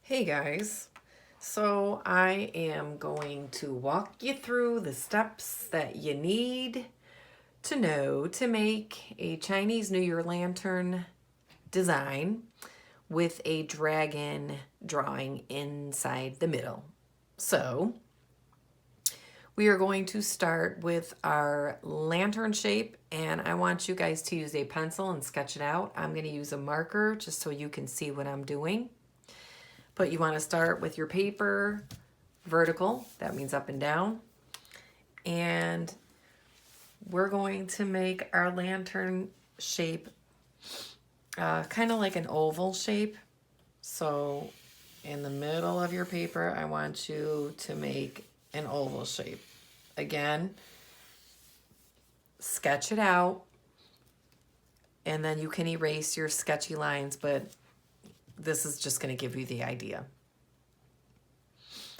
Hey guys, so I am going to walk you through the steps that you need to know to make a Chinese New Year lantern design with a dragon drawing inside the middle. So we are going to start with our lantern shape, and I want you guys to use a pencil and sketch it out. I'm going to use a marker just so you can see what I'm doing. But you want to start with your paper vertical, that means up and down. And we're going to make our lantern shape kind of like an oval shape. So in the middle of your paper, I want you to make an oval shape. Again, sketch it out, and then you can erase your sketchy lines, but this is just going to give you the idea.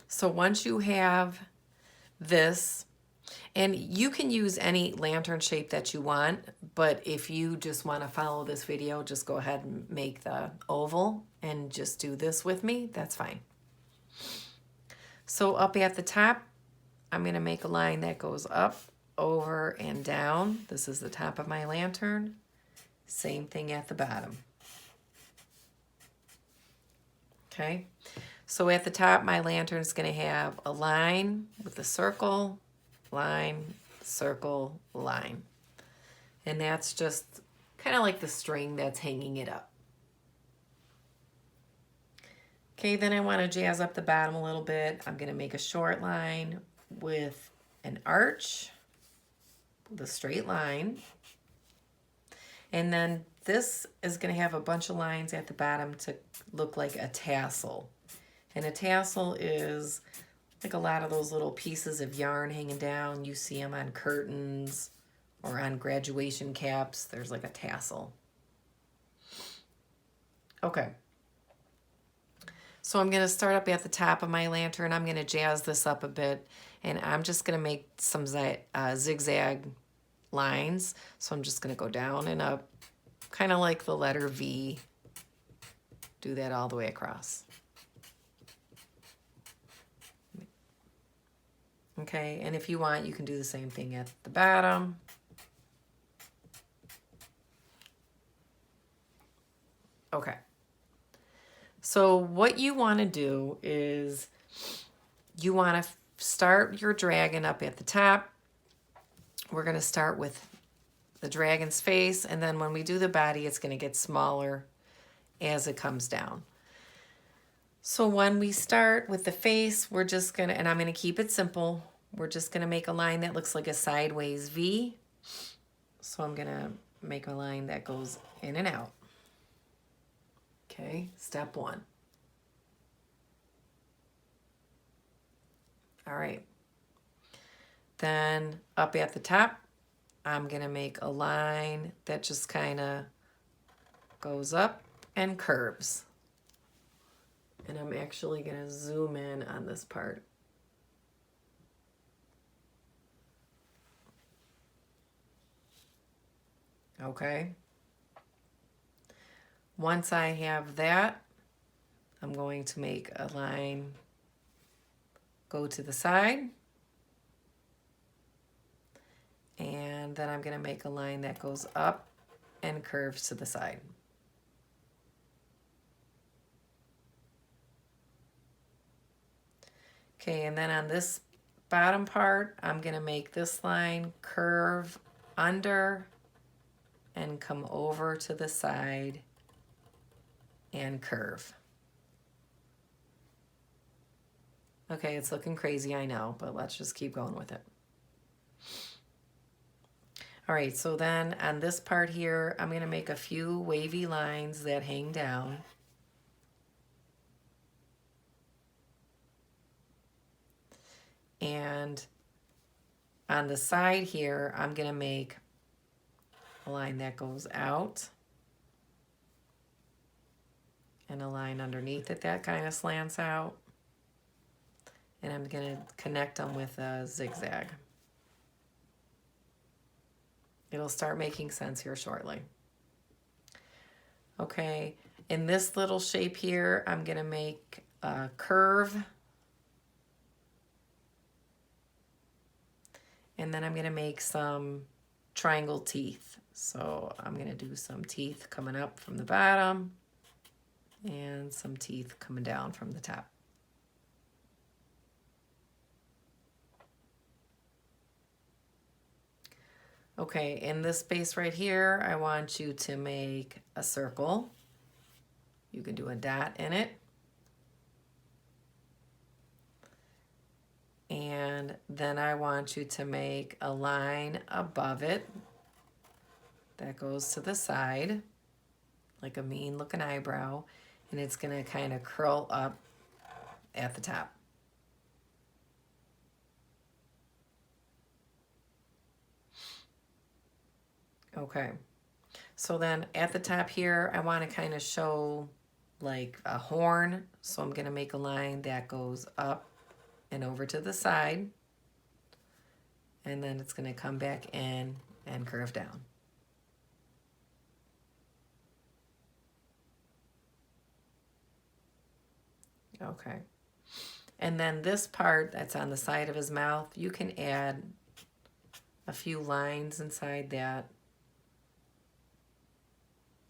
So once you have this, and you can use any lantern shape that you want, but if you just want to follow this video, just go ahead and make the oval and just do this with me. That's fine. So up at the top, I'm going to make a line that goes up, over, and down. This is the top of my lantern. Same thing at the bottom. Okay. So at the top, my lantern is going to have a line with a circle, line, circle, line. And that's just kind of like the string that's hanging it up. Okay, then I want to jazz up the bottom a little bit. I'm going to make a short line with an arch, with a straight line. And then this is going to have a bunch of lines at the bottom to look like a tassel. And a tassel is like a lot of those little pieces of yarn hanging down. You see them on curtains or on graduation caps. There's like a tassel. Okay. So I'm going to start up at the top of my lantern. I'm going to jazz this up a bit, and I'm just going to make some zigzag lines. So I'm just going to go down and up, kind of like the letter V. Do that all the way across. Okay, and if you want, you can do the same thing at the bottom. Okay. So what you want to do is you want to start your dragon up at the top. We're going to start with the dragon's face, and then when we do the body, it's going to get smaller as it comes down. So when we start with the face, we're just going to, and I'm going to keep it simple, we're just going to make a line that looks like a sideways V. So I'm going to make a line that goes in and out. Okay, step one. All right. Then up at the top, I'm going to make a line that just kind of goes up and curves. And I'm actually going to zoom in on this part. Okay. Once I have that, I'm going to make a line go to the side. And then I'm going to make a line that goes up and curves to the side. Okay, and then on this bottom part, I'm going to make this line curve under and come over to the side and curve. Okay, it's looking crazy, I know, but let's just keep going with it. All right, so then on this part here, I'm going to make a few wavy lines that hang down. And on the side here, I'm going to make a line that goes out and a line underneath it that kind of slants out. And I'm going to connect them with a zigzag. It'll start making sense here shortly. Okay, in this little shape here, I'm going to make curve. And then I'm going to make some triangle teeth. So I'm going to do some teeth coming up from the bottom and some teeth coming down from the top. Okay, in this space right here, I want you to make a circle. You can do a dot in it. And then I want you to make a line above it that goes to the side, like a mean looking eyebrow, and it's gonna kind of curl up at the top. Okay, so then at the top here, I want to kind of show like a horn. So I'm going to make a line that goes up and over to the side. And then it's going to come back in and curve down. Okay. And then this part that's on the side of his mouth, you can add a few lines inside that.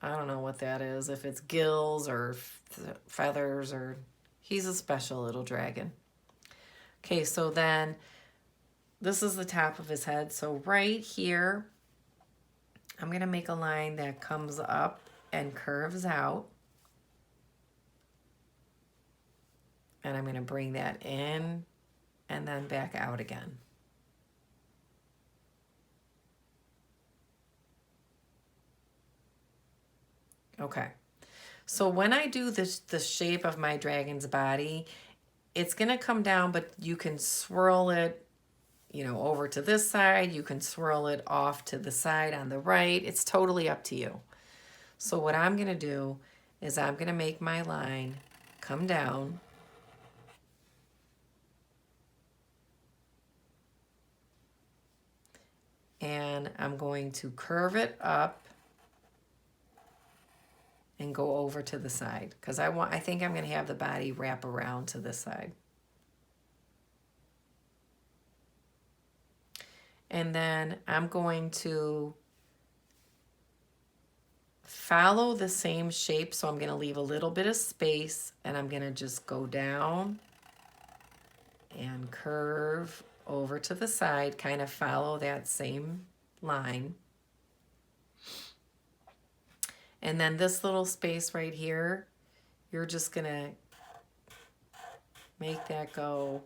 I don't know what that is, if it's gills or feathers, or he's a special little dragon. Okay, so then this is the top of his head. So right here, I'm going to make a line that comes up and curves out. And I'm going to bring that in and then back out again. Okay, so when I do this, the shape of my dragon's body, it's going to come down, but you can swirl it, you know, over to this side. You can swirl it off to the side on the right. It's totally up to you. So what I'm going to do is I'm going to make my line come down. And I'm going to curve it up and go over to the side, because I think I'm going to have the body wrap around to this side. And then I'm going to follow the same shape, so I'm going to leave a little bit of space, and I'm going to just go down and curve over to the side, kind of follow that same line. And then this little space right here, you're just going to make that go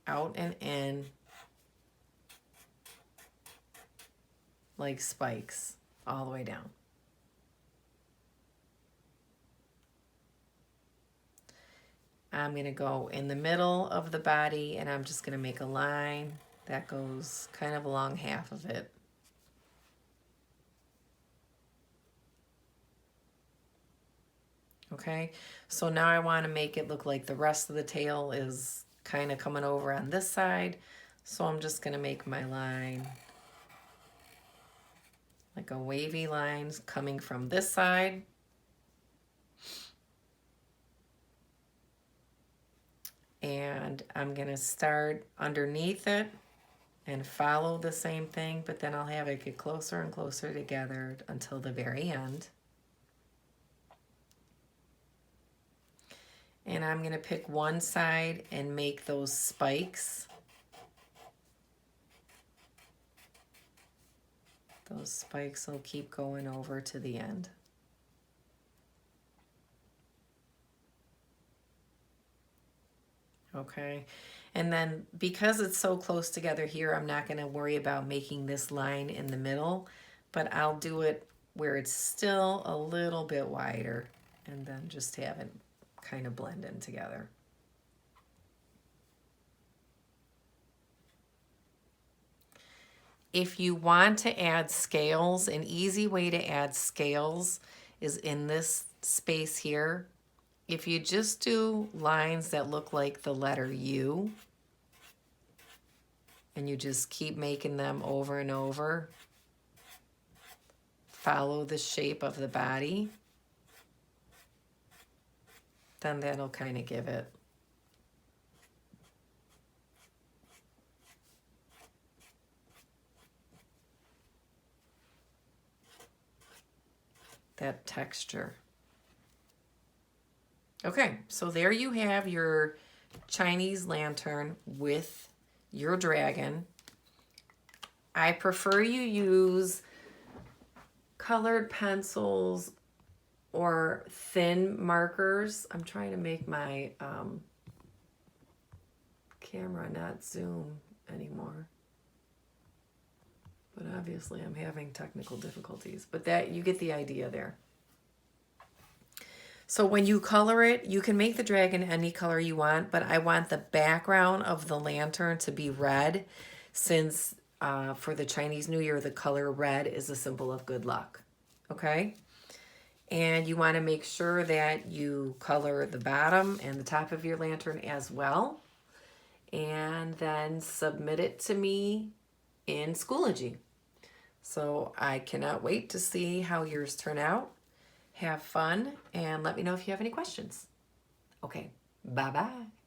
out and in like spikes all the way down. I'm going to go in the middle of the body, and I'm just going to make a line that goes kind of along half of it. Okay, so now I want to make it look like the rest of the tail is kind of coming over on this side. So I'm just going to make my line like a wavy line coming from this side. And I'm going to start underneath it and follow the same thing, but then I'll have it get closer and closer together until the very end. And I'm going to pick one side and make those spikes. Those spikes will keep going over to the end. Okay, and then because it's so close together here, I'm not going to worry about making this line in the middle, but I'll do it where it's still a little bit wider, and then just have it kind of blend in together. If you want to add scales, an easy way to add scales is in this space here. If you just do lines that look like the letter U, and you just keep making them over and over, follow the shape of the body, then that'll kind of give it that texture. Okay, so there you have your Chinese lantern with your dragon. I prefer you use colored pencils or thin markers. I'm trying to make my camera not zoom anymore. But obviously I'm having technical difficulties. But that, you get the idea there. So when you color it, you can make the dragon any color you want, but I want the background of the lantern to be red, since for the Chinese New Year, the color red is a symbol of good luck. Okay? And you want to make sure that you color the bottom and the top of your lantern as well. And then submit it to me in Schoology. So I cannot wait to see how yours turn out. Have fun and let me know if you have any questions. Okay, bye-bye.